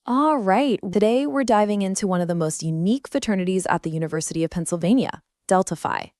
All right, today we're diving into one of the most unique fraternities at the University of Pennsylvania, Delta Phi.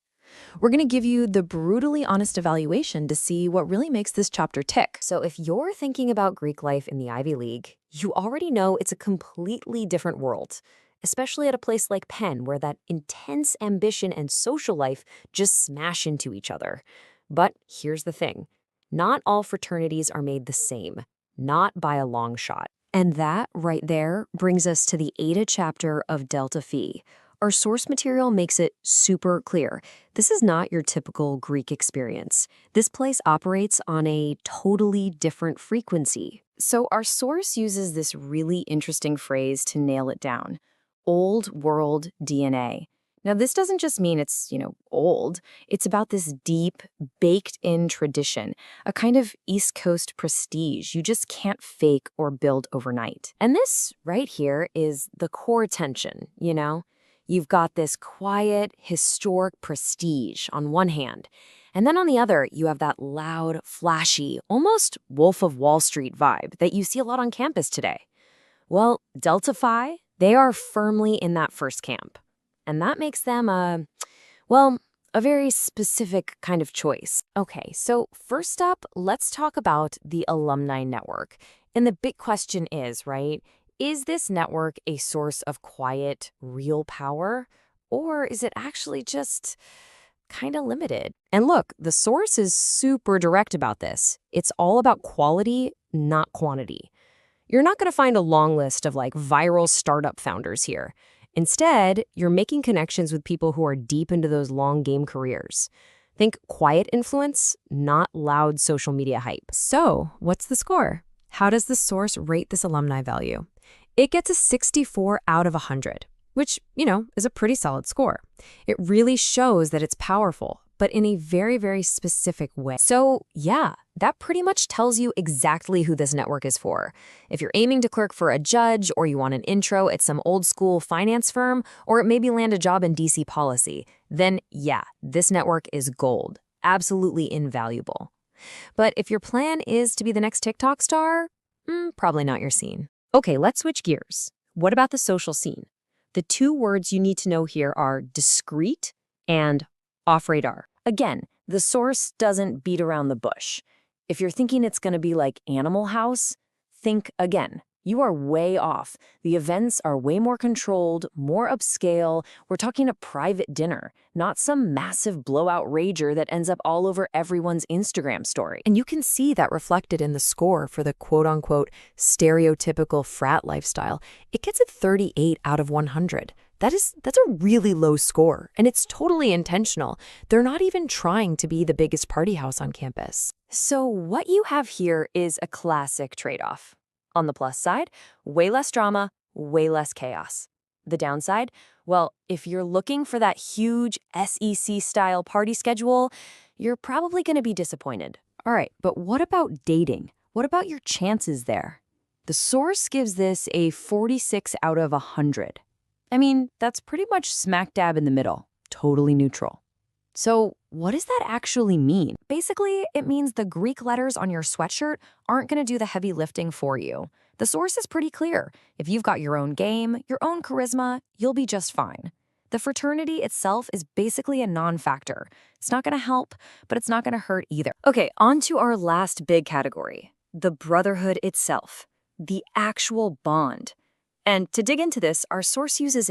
We're going to give you the brutally honest evaluation to see what really makes this chapter tick. So if you're thinking about Greek life in the Ivy League, you already know it's a completely different world, especially at a place like Penn, where that intense ambition and social life just smash into each other. But here's the thing. Not all fraternities are made the same, not by a long shot. And that right there brings us to the Eta chapter of Delta Phi. Our source material makes it super clear. This is not your typical Greek experience. This place operates on a totally different frequency. So our source uses this really interesting phrase to nail it down. Old world DNA. Now, this doesn't just mean it's, old. It's about this deep, baked-in tradition, a kind of East Coast prestige you just can't fake or build overnight. And this right here is the core tension. You've got this quiet, historic prestige on one hand, and then on the other, you have that loud, flashy, almost Wolf of Wall Street vibe that you see a lot on campus today. Well, Delta Phi, they are firmly in that first camp. And that makes them a very specific kind of choice. Okay, so first up, let's talk about the alumni network. And the big question is, right, is this network a source of quiet, real power? Or is it actually just kind of limited? And look, the source is super direct about this. It's all about quality, not quantity. You're not going to find a long list of viral startup founders here. Instead, you're making connections with people who are deep into those long game careers. Think quiet influence, not loud social media hype. So, what's the score? How does the source rate this alumni value? It gets a 64 out of 100, which, is a pretty solid score. It really shows that it's powerful, but in a very, very specific way. So, yeah, that pretty much tells you exactly who this network is for. If you're aiming to clerk for a judge, or you want an intro at some old school finance firm, or maybe land a job in DC policy, then yeah, this network is gold. Absolutely invaluable. But if your plan is to be the next TikTok star, probably not your scene. Okay, let's switch gears. What about the social scene? The two words you need to know here are discreet and off radar. Again, the source doesn't beat around the bush. If you're thinking it's going to be like Animal House, think again. You are way off. The events are way more controlled, more upscale. We're talking a private dinner, not some massive blowout rager that ends up all over everyone's Instagram story. And you can see that reflected in the score for the quote-unquote stereotypical frat lifestyle. It gets a 38 out of 100. That's a really low score, and it's totally intentional. They're not even trying to be the biggest party house on campus. So what you have here is a classic trade-off. On the plus side, way less drama, way less chaos. The downside, well, if you're looking for that huge SEC-style party schedule, you're probably going to be disappointed. All right, but what about dating? What about your chances there? The source gives this a 46 out of 100. I mean, that's pretty much smack dab in the middle, totally neutral. So what does that actually mean? Basically, it means the Greek letters on your sweatshirt aren't going to do the heavy lifting for you. The source is pretty clear. If you've got your own game, your own charisma, you'll be just fine. The fraternity itself is basically a non-factor. It's not going to help, but it's not going to hurt either. Okay, on to our last big category, the brotherhood itself, the actual bond. And to dig into this, our source uses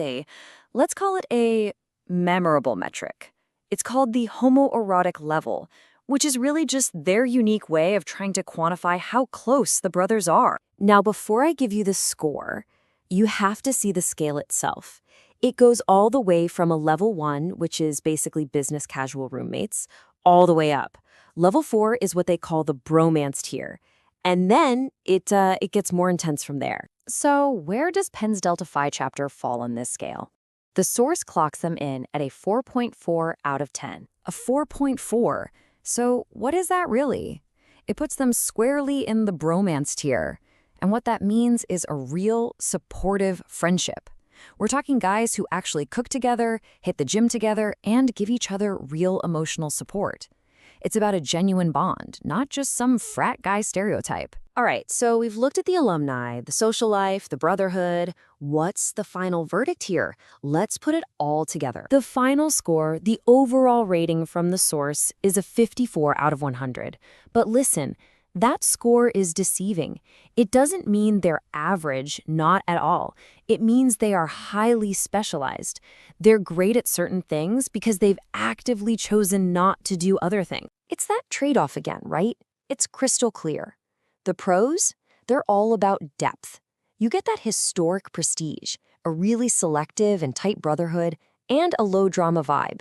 let's call it a memorable metric. It's called the homoerotic level, which is really just their unique way of trying to quantify how close the brothers are. Now, before I give you the score, you have to see the scale itself. It goes all the way from a level 1, which is basically business casual roommates, all the way up. Level 4 is what they call the bromance tier. And then it gets more intense from there. So where does Penn's Delta Phi chapter fall on this scale? The source clocks them in at a 4.4 out of 10. A 4.4. So what is that really? It puts them squarely in the bromance tier. And what that means is a real, supportive friendship. We're talking guys who actually cook together, hit the gym together, and give each other real emotional support. It's about a genuine bond, not just some frat guy stereotype. All right, so we've looked at the alumni, the social life, the brotherhood. What's the final verdict here? Let's put it all together. The final score, the overall rating from the source, is a 54 out of 100. But listen, that score is deceiving. It doesn't mean they're average, not at all. It means they are highly specialized. They're great at certain things because they've actively chosen not to do other things. It's that trade-off again, right? It's crystal clear. The pros, they're all about depth. You get that historic prestige, a really selective and tight brotherhood, and a low-drama vibe.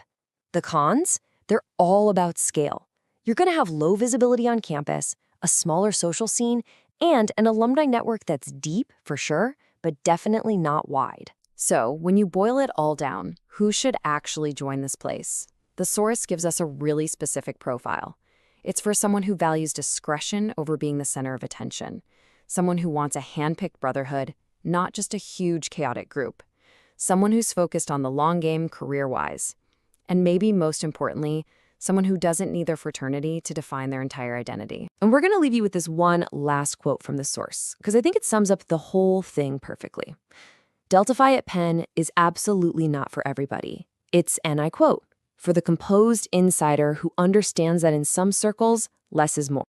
The cons, they're all about scale. You're going to have low visibility on campus, a smaller social scene, and an alumni network that's deep, for sure, but definitely not wide. So, when you boil it all down, who should actually join this place? The source gives us a really specific profile. It's for someone who values discretion over being the center of attention. Someone who wants a hand-picked brotherhood, not just a huge chaotic group. Someone who's focused on the long game career-wise. And maybe most importantly, someone who doesn't need their fraternity to define their entire identity. And we're going to leave you with this one last quote from the source, because I think it sums up the whole thing perfectly. Delta Phi at Penn is absolutely not for everybody. It's, and I quote, for the composed insider who understands that in some circles, less is more.